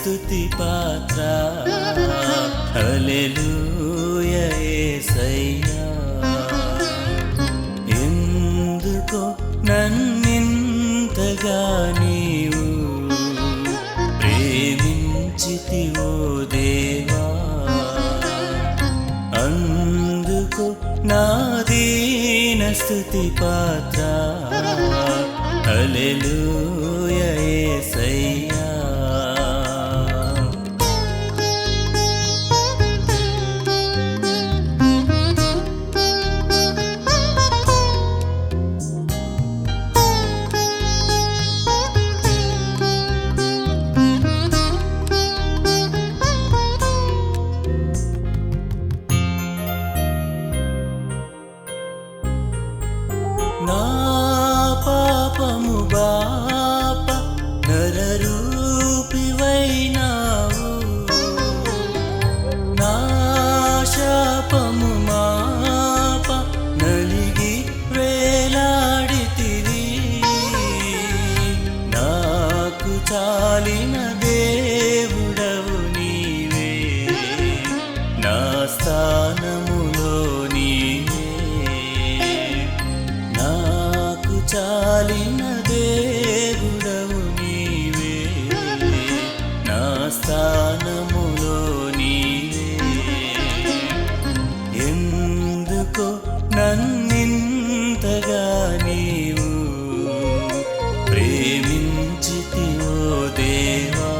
స్తుతి పాత్ర హల్లెలూయా యేసయ్యా ఎందుకో నన్నింతగా నీవు ప్రేమించితివో దేవా అందుకు నా దీన స్తుతి పాత్ర హల్లెలూయా యేసయ్యా నా పాపము బాప నరరూపివైనావు నా శాపము మాప నలిగి వేలాడితివి నాకు చాలిన దేవుడవు నీవే నా స్థానములో చాలిన దేవుడవు నీవే నా స్థానములో నీవే ఎందుకో నన్నింతగా నీవు ప్రేమించితివో దేవా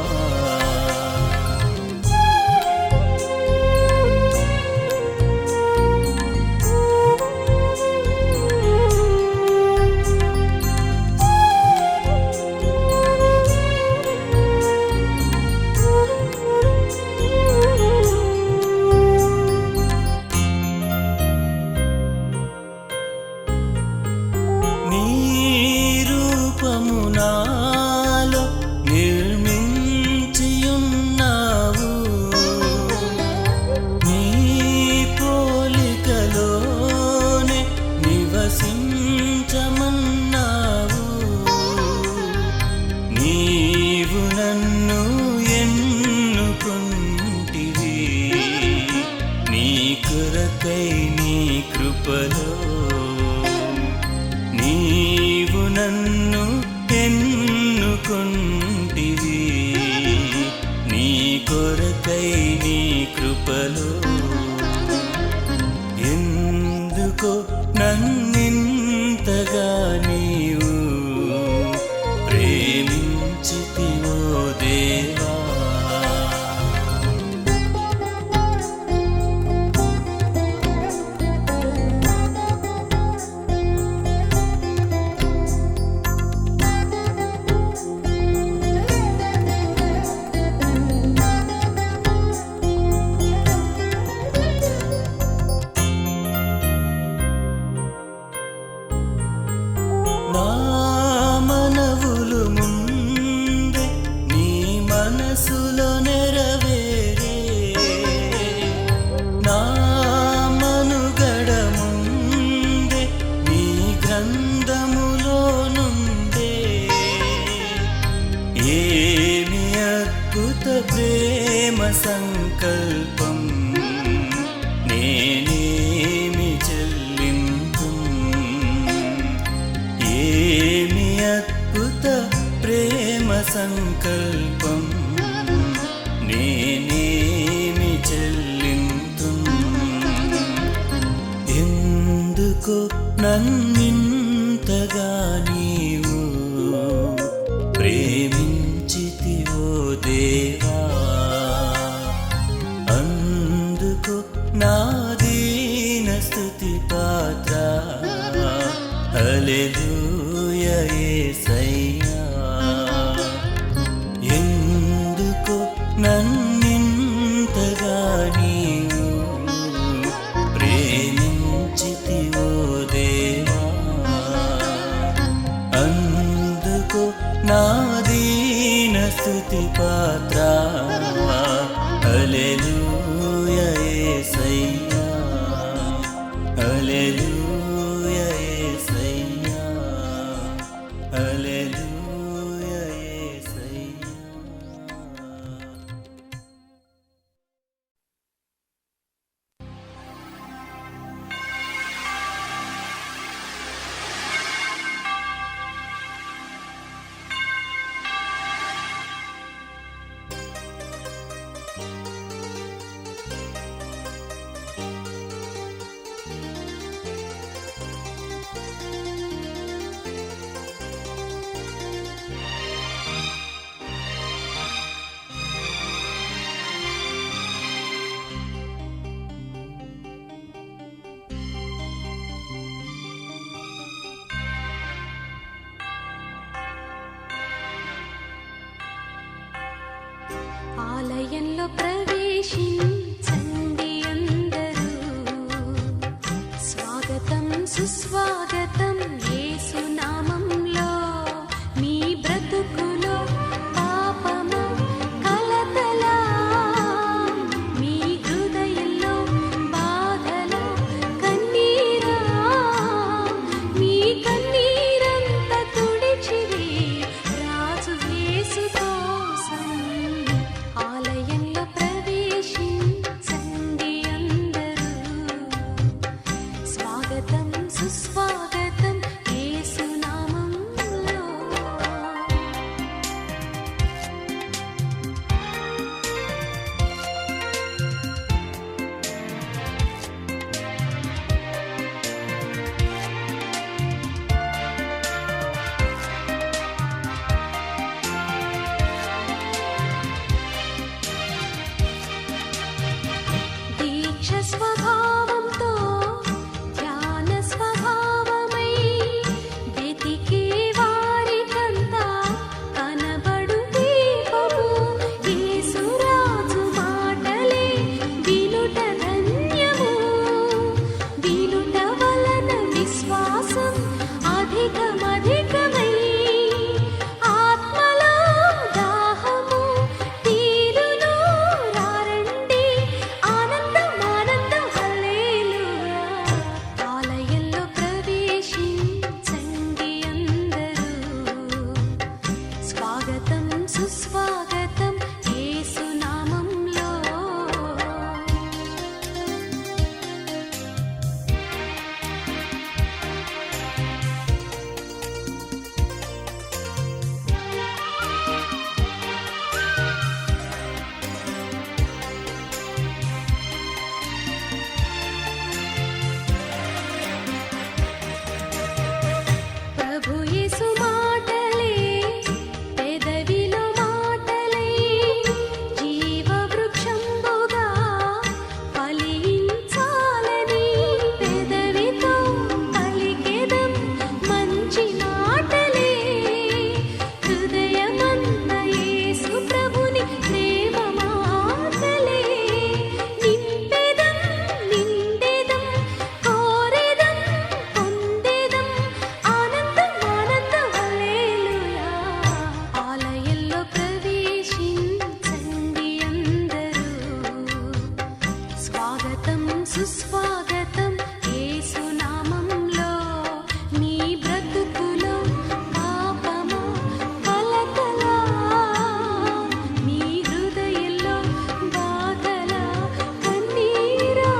నాలో నిర్మించియున్నావు నీ పోలికలోనే నివసించమన్నావు నీవు నన్ను ఎన్నుకుంటివి నీ కొరకై నీ కృపలో నీవు నన్ను ఎన్నుకుంటివి నీ కొరకై నీ కృపలో ఎందుకో నన్నింతగా నీవు ప్రేమించితివో దేవా మనవులు ముందే నీ మనసులో నెరవేరే నా మనుగడ ముందే నీ గ్రంథములో నుండే ఏమి అద్భుత ప్రేమ సంకల్పం నేనేమి చెల్లింపు ఏమి అద్భుత ప్రేమ సంకల్పం నేనేమి చెల్లింతు ఎందుకో నన్నింతగా నీవు ప్రేమించితివో దేవా అందుకు నా దీన స్తుతి పాత్ర హల్లెలూయా యేసయ్యా ఎందుకో నన్నింతగా నీవు ప్రేమించితివో దేవా అందుకో నా దీన స్తుతి పాత్ర హల్లెలూయా యేసయ్యా హల్లెలూయా యేసయ్యా హల్లెలూయా సుస్వాగతం యేసునామంలో మీ బ్రతుకులో పాపము కలతలా మీ హృదయంలో బాధలో కన్నీరా మీ కన్నీరంత తుడిచివే రాజు యేసు కోసం ఆలయంలో ప్రవేశించండి అందరూ స్వాగతం సుస్వాగతం యేసునామంలో దీక్ష స్వభావంతో ధ్యాన స్వభావమై వెతికే వారికంతా కనబడు దీపము యేసురాజు మాటలే వినుట ధన్యము వినుట వలన విశ్వాసం అధికమధికమై ఆత్మలో దాహము తీరును రారండి ఆనందం ఆనందం హల్లెలూయా ఆలయంలో ప్రవేశించండి అందరూ స్వాగతం సుస్వాగతం యేసునామంలో ప్రభు యేసు మాటలే పెదవిలో మాటలై జీవ వృక్షంబుగా ఫలించాలని పెదవితో పలికెదం మంచి మాటలే హృదయమంత యేసు ప్రభుని ప్రేమ మాటలే నింపెదం నిండెదం కోరెదం పొందెదం ఆనందం ఆనందం హల్లెలూయా ఆలయంలో ప్రవేశించండి అందరూ స్వాగతం సుస్వాగతం యేసునామంలో మీ బ్రతుకులో పాపము కలతలా మీ హృదయంలో బాధలా కన్నీరా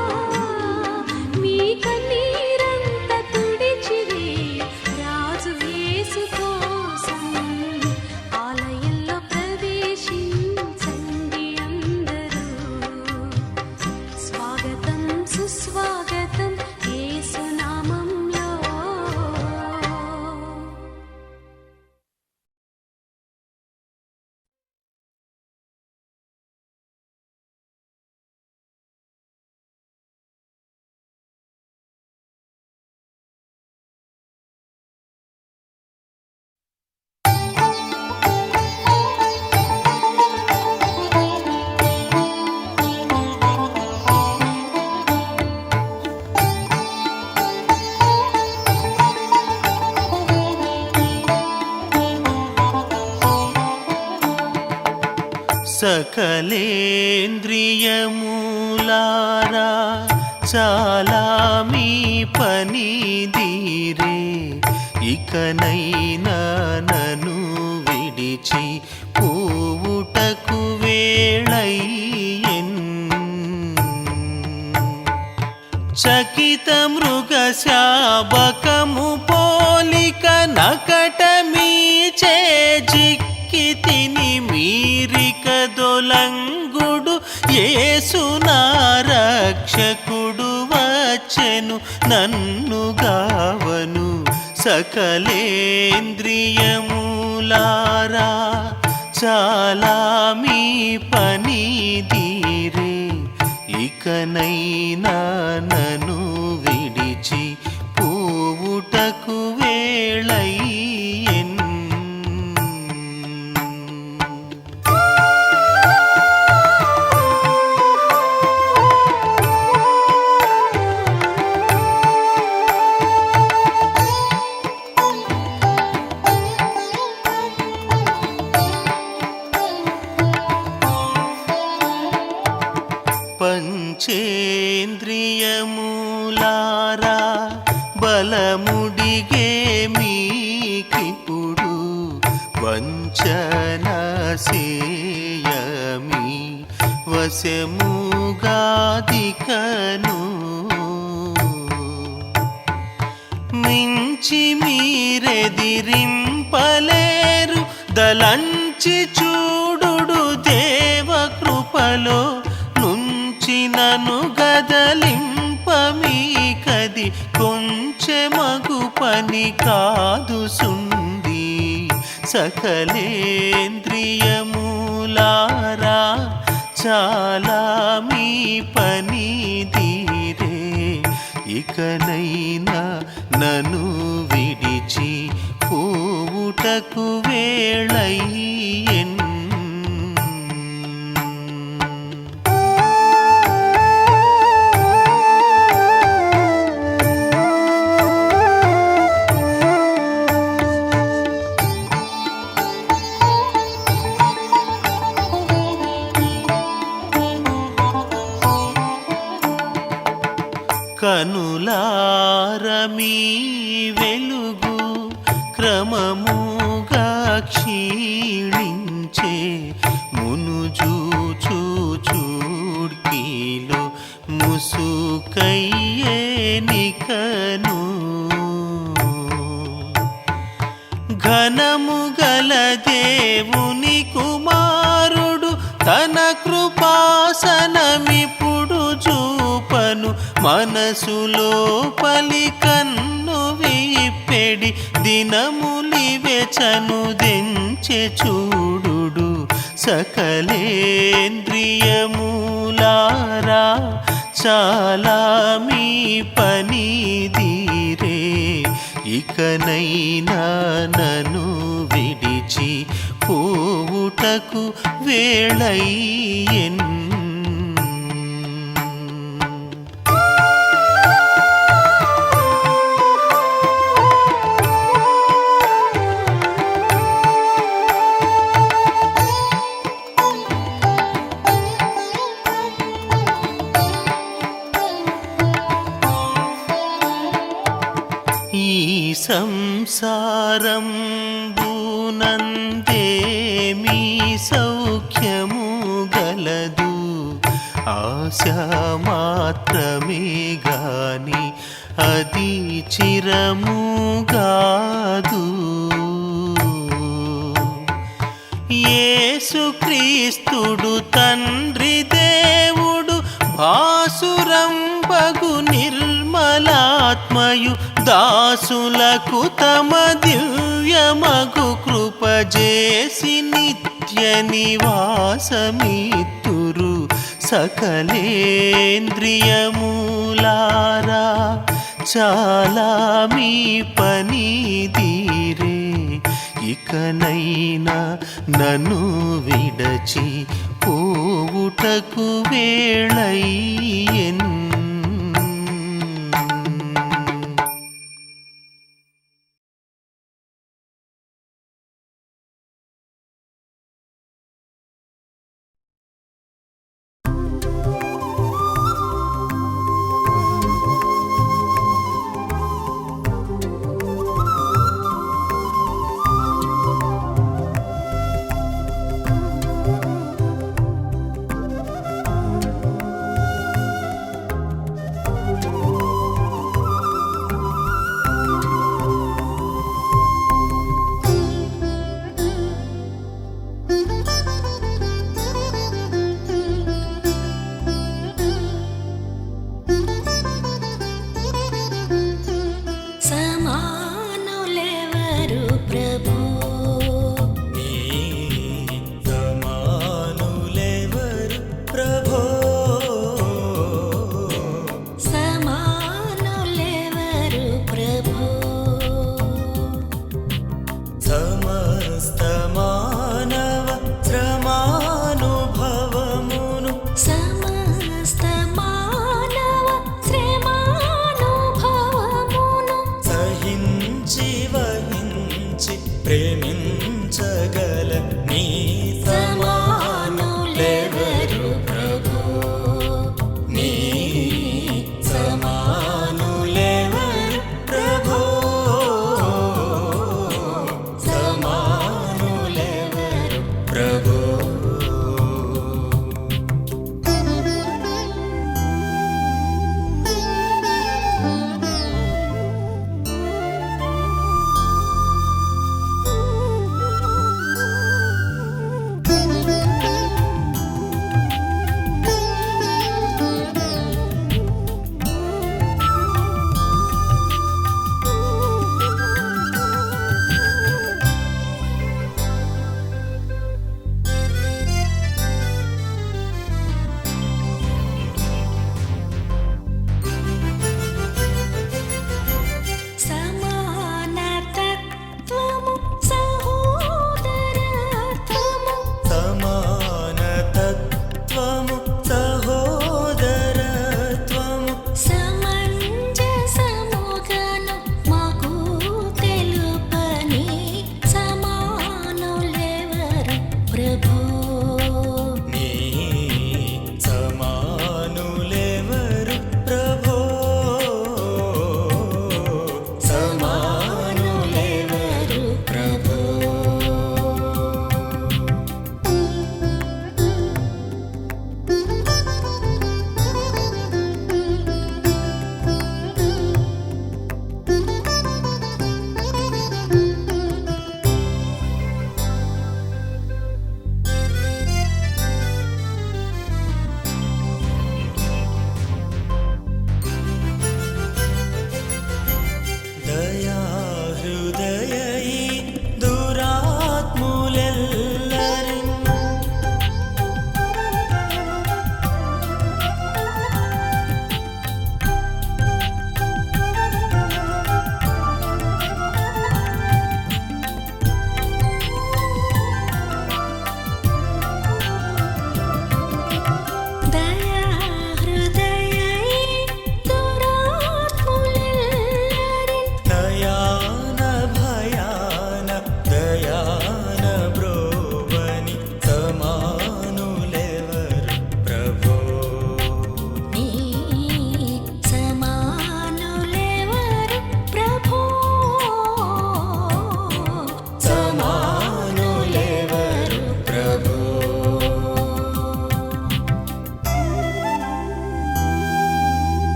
మీ కన్నీరంత తుడిచివే రాజు యేసు కోసం ఆలయంలో ప్రవేశించండి అందరూ స్వాగతం సుస్వాగతం యేసునామంలో సకలేంద్రియములారా చాలా మీ పని దీరే ఇకనైనా నన్ను విడిచి పోవుటకు వేళయ్యెన్ చకిత మృగ శాబకము పోలిక నకట మీచే జిక్కి తిని మీరిక దొలంగుడు యేసు నా రక్షకుడు వచ్చెను నన్ను గావను సకలేంద్రియములారా చాలా మీ పని దీరే ఇకనైనా నన్ను విడిచి పోవుటకు వేళయ్యెన్ వలముడిగే మీకిప్పుడు వంచన సేయమి వశముగాదికను మించి మీరెదిరింపలేరు దలంచి చూడుడు దేవ కృపలో నుంచి నన్ను గదలింపమీకది కొంచెమగు పని కాదు సుండి సకలేంద్రియములారా చాలా మీ పని తీరే ఇకనైనా నన్ను విడిచి పోవుటకు వేళయ్యెన్ కనులారమీ వెలుగు క్రమముగా క్షీణించే మునుజూచూ చూడ్కీలో ముసుకయ్యేనికను ఘనము గల దేవుని కుమారుడు తన కృపాసనమిప్పుడు చూపను మనసులో పలి కన్ను విప్పెడి దినములివెచను దెంచె చూడుడు సకలేంద్రియములారా చాలా మీ పని తీరే ఇకనైనా నన్ను విడిచి పోవుటకు వేళయ్యెన్ ఈ సంసారం బూనందేమీ సౌఖ్యము గలదు ఆశ మాత్రమే గాని అది చిరముగాదు యేసుక్రీస్తుడు తండ్రి దేవుడు భాసురంబగు నిర్మలాత్మయు దాసులకు తమ దివ్యమగు కృపజేసి నిత్య నివాసమిత్తురు సకలేంద్రియములారా చాలా మీ పని తీరే ఇకనైనా నన్ను విడచి పోవుటకు వేళయ్యెన్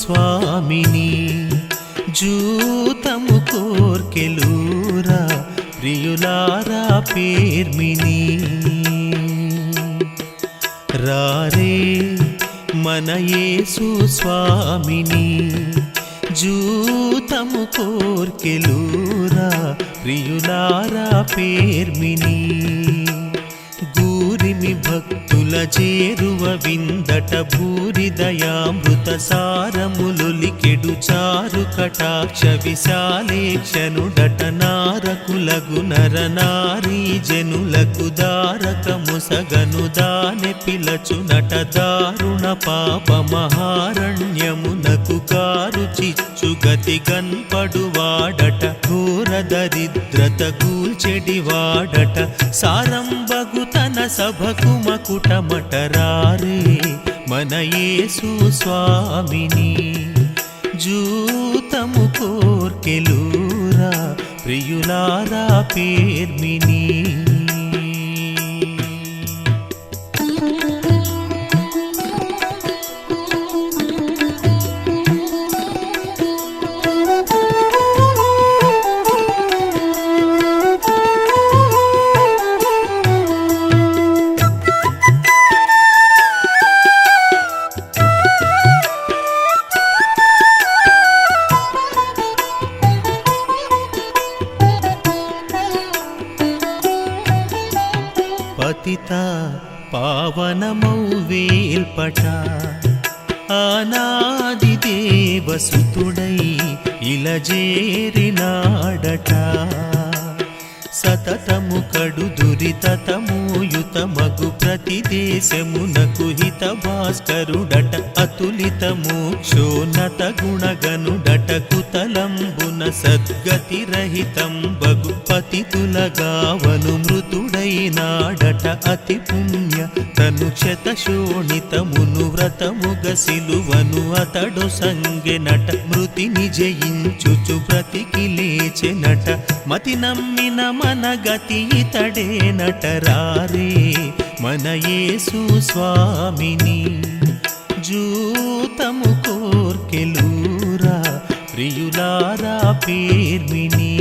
స్వామిని జూతము కోర్కెలూరా ప్రియులారా పేర్మిని రారే మన యేసు స్వామిని జూతము కోర్కెలూరా ప్రియులారా పేర్మిని గూరిమి భక్తుల చేరువ విందట భూరి దయామృత సారములొలికెడు చారు కటాక్ష విశాలేక్షనుడట నారకులగు నర నారీ జనులకు దారకము సగను దానె పిలచునట దారుణ పాప మహారణ్యమునకు కారు చిచ్చు గతి గన్పడువాడట ఘోర దరిద్రత కూల్చెడివాడట సారంబగు తన సభకు మకుటమటరారే మన యేసు స్వామిని జూతము కోర్కెలూరా ప్రియులారా పేర్మిని పతిత పావనమౌ వేల్పట ఆనాది దేవసుతుడై ఇలజేరినాడట సతతము కడు దురితతమూయుతమగు ప్రతి దేశమునకు హిత భాస్కరుడట అతులిత మోక్షోన్నత గుణగనుడట కుతలంబున సద్గతి రహితం బగు పతితులగావను మృతుడైనాడట అతి పుణ్య తను శతశోణితమును వ్రతముగ సిలువను అతడు సంగెనట మృతిని జయించుచు బ్రతికి లేచెనట మతి నమ్మిన మన గతి ఇతడే నటరారే మన యేసు స్వామిని జూతము కోర్కెలూరా ప్రియులారా పేర్మిని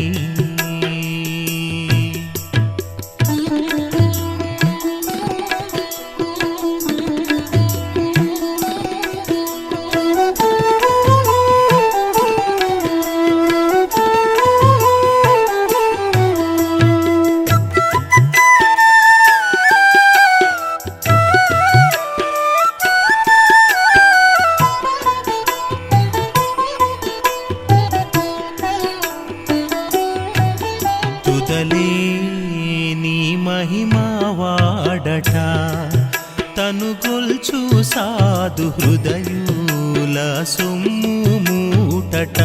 నీ మహిమా వాడట తను గొల్చు సాధు హృదయుల సొమ్ము మూటట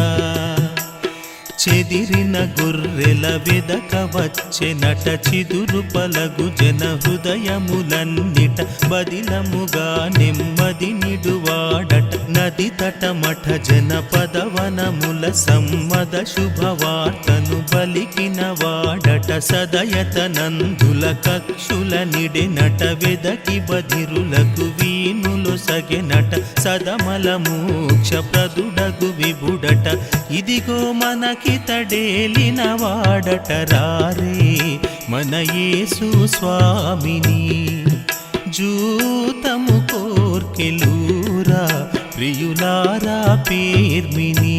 చెదిరిన గొర్రెల వెదక వచ్చెనట చిదురు పలగు జన హృదయములన్నిట బదిలముగా నెమ్మది నిడువాడట నది తటమఠ జన పదవనముల సమ్మద శుభవార్తను పలికిన వాడట సదయత నందుల కక్షుల నిడెనట వెదకి బధిరులకు వీనులు సగెనట సదమల మోక్ష ప్రదుడగు విభుడట ఇదిగో మనకితడేలిన వాడట రారే మన యేసు స్వామిని జూతము కోర్కెలూరా ప్రియులారా పేర్మిని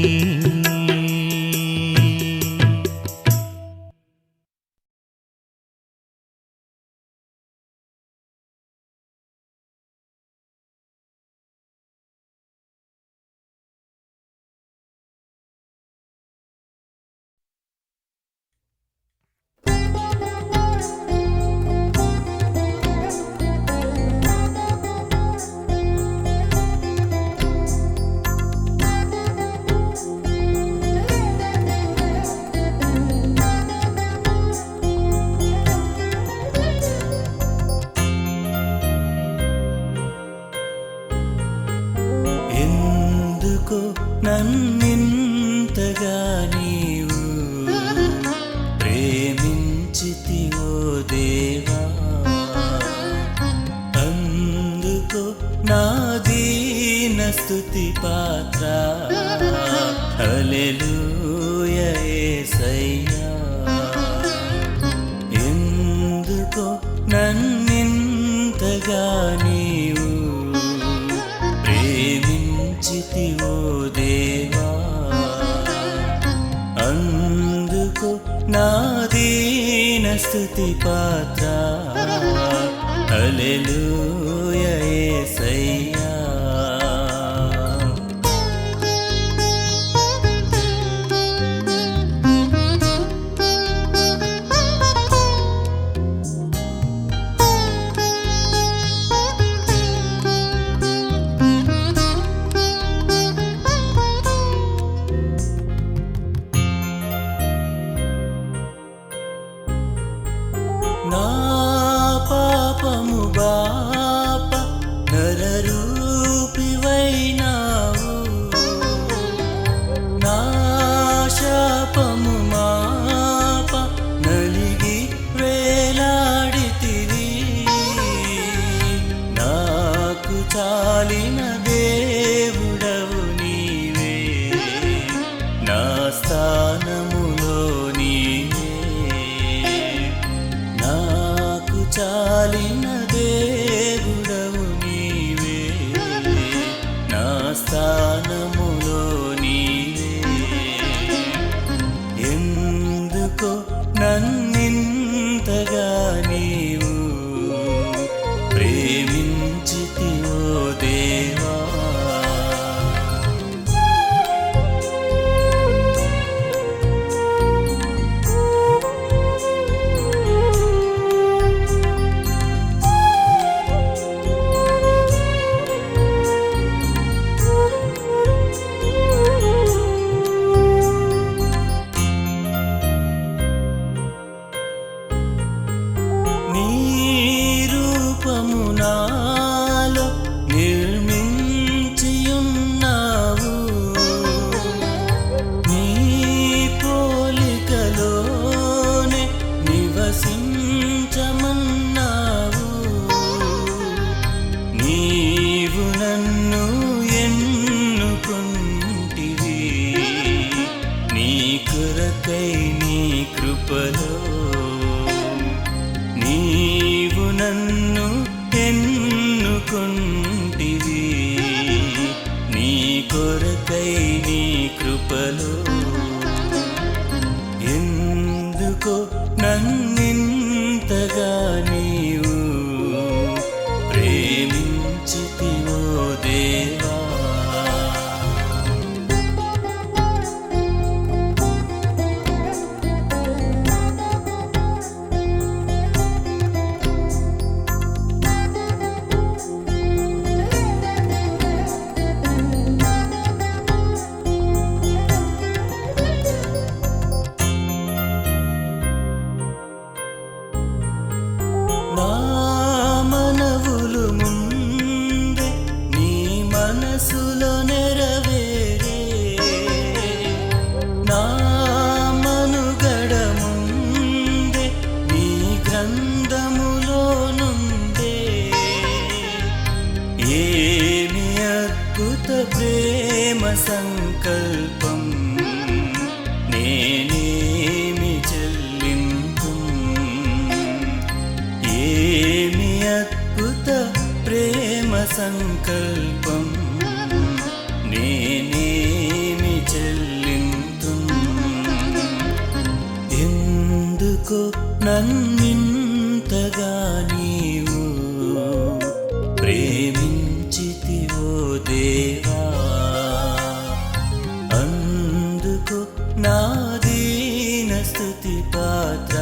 స్తుతి పాత్ర హల్లెలూయా యేసయ్యా ఎందుకో నన్నింతగా నీవు ప్రేమించితివో దేవా అందుకు నా దీన స్తుతి పాత్ర హల్లెలూయా యేసయ్యా నా పాపము బాప నరరూపివైనావు నా శాపము మాప నలిగి వేలాడితివి నాకు చాలిన దేవుడవు నీవే నా స్థానములో నీవే నాకు చాలిన దేవుడవు నీవే నా స్థానములో నీవే ఎందుకో నన్నింతగా నీవు ప్రేమించితివో దేవా నీ రూపము నాలో నిర్మించియున్నావు నీ పోలికలోనే నివసించమన్నావు నీవు నన్ను ఎన్నుకుంటివి నీ కొరకై నీ కృపలో నీవు నన్ను ఎన్నుకుంటివి నీ కొరకై నీ కృపలో ఎందుకో నన్నింతగా నీవు ప్రేమించితివో దేవా నా మనవులు ముందే నీ మనసులో నెరవేరే నా మనుగడ ముందే నీ గ్రంథములో నుండే ఏమి అద్భుత ప్రేమ సంకల్పం నేనేమి చెల్లింపు ఏమి అద్భుత ప్రేమ సంకల్పం నేనేమి చెల్లింతు ఎందుకో నన్నింతగా నీవు ప్రేమించితివో దేవా అందుకు నా దీన స్తుతి పాత్ర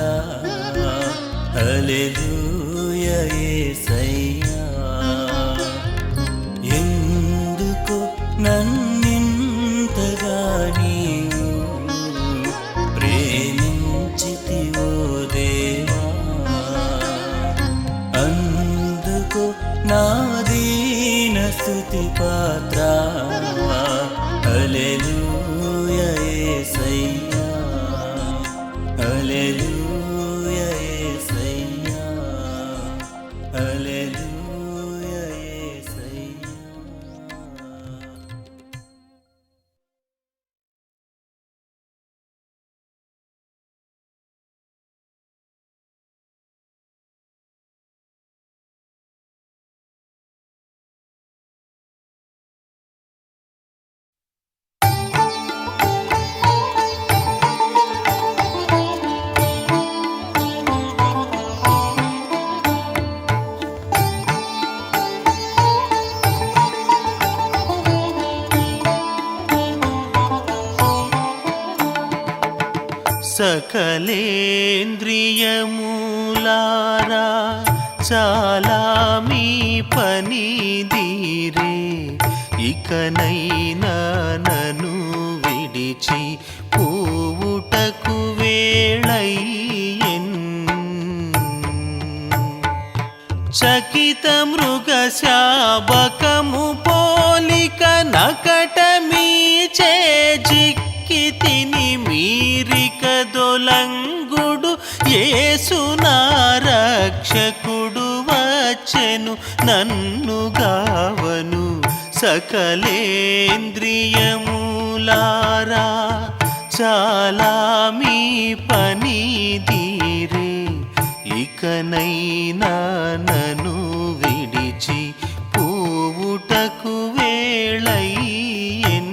హల్లెలూయా యేసయ్యా ఎందుకు నన్నింతగా నీవు ప్రేమించితివో దేవా అందుకు నా దీన స్తుతి పాత్ర హల్లెలూయా యేసయ్యా హల్లెలూయా యేసయ్యా హల్లెలూయా సకలేంద్రియములారా చాలా మీ పని దీరే, ఇకనైనా నన్ను విడిచి పోవుటకు వేళయ్యెన్. చకిత మృగ శాబకము పోలిక నకట మీచే జిక్కి తిని మీరిక దొలంగుడు యేసు నా రక్షకుడు వచ్చెను నన్ను గావను. సకలేంద్రియములారా చాలా మీ పని దీరే, ఇకనైనా నన్ను విడిచి పోవుటకు వేళయ్యెన్.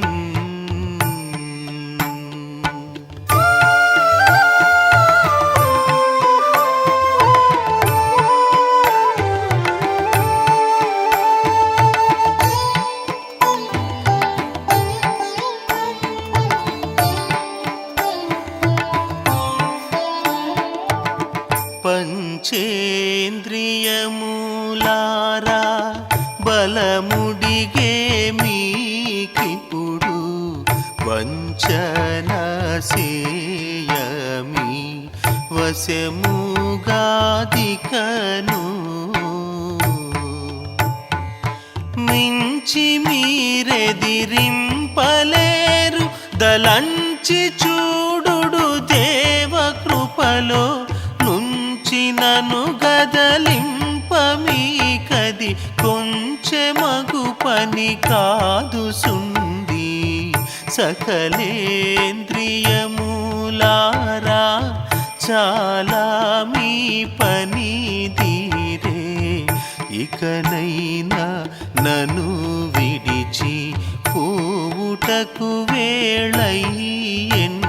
పంచేంద్రియములారా బలముడిగే మీకిప్పుడు వంచన సేయమి వశముగాదికను. మించి మీరెదిరింపలేరు దలంచి చూడుడు దేవ కృపలో నన్ను గదలింపమీకది కొంచెమగు పని కాదు సుంది. సకలేంద్రియములారా చాలా మీ పని దీరే, ఇకనైనా నన్ను విడిచి పోవుటకు వేళయ్యెన్.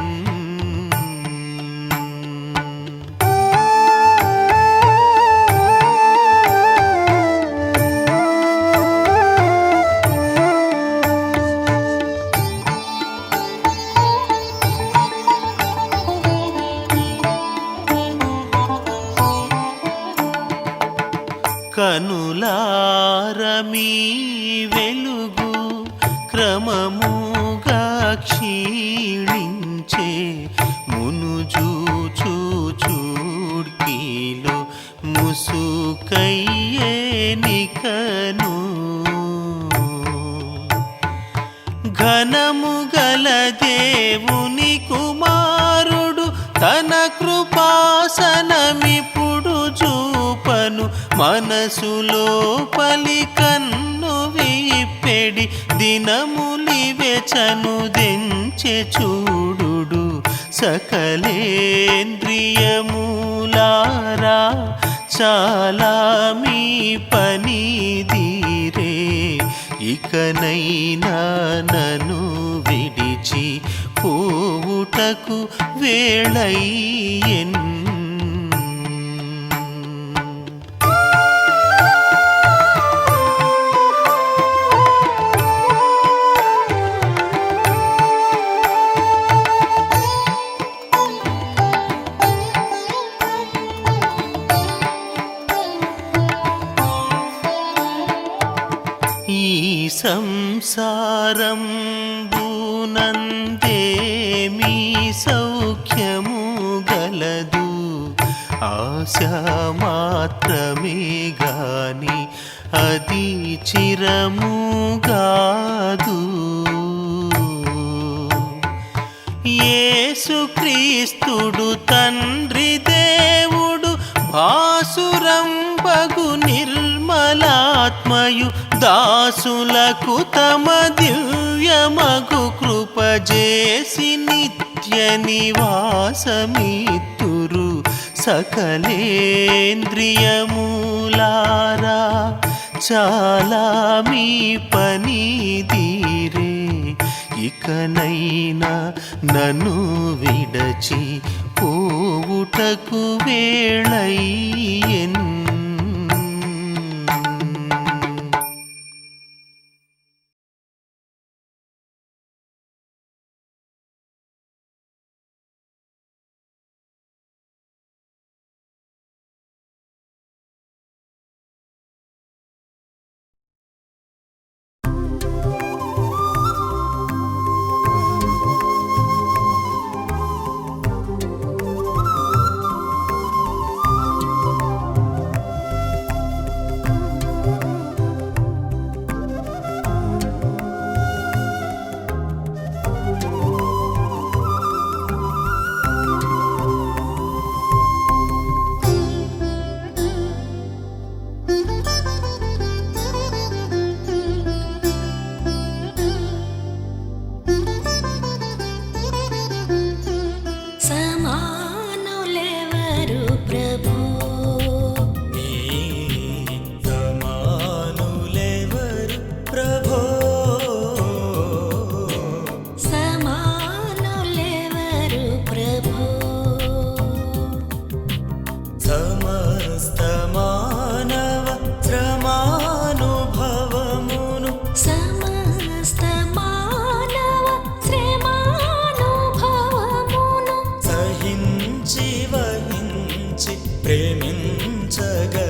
కనులారమీ వెలుగు క్రమముగా క్షీణించే, మునుజూచు చూడ్కీలో ముసుకయ్యేనికను. ఘనము గల దేవుని కుమారుడు తన కృపాసనమిప్పుడు చూపను, మనసులో పలి కన్ను విప్పెడి దినములివెచను దెంచె చూడుడు. సకలేంద్రియములారా చాలా మీ పని దీరే, ఇకనైనా నన్ను విడిచి పోవుటకు వేళయ్యెన్. ఈ సంసారం బూనందే మీ సౌఖ్యము గలదు, ఆశ మాత్రమే గాని అది చిరముగాదు. యేసుక్రీస్తుడు తండ్రి దేవుడు భాసురంబగు నిర్మలాత్మయు దాసులకు తమ దివ్యమగు కృపజేసి నిత్య నివాసమిత్తురు. సకలేంద్రియములారా చాలా మీ పని దీరే, ఇకనైనా నన్ను విడచి పోవుటకు వేళయ్యెన్. సమస్త మానవ శ్రమానుభవమును సమస్త మానవ శ్రమానుభవమును సహించి వహించి ప్రేమించగలిగిన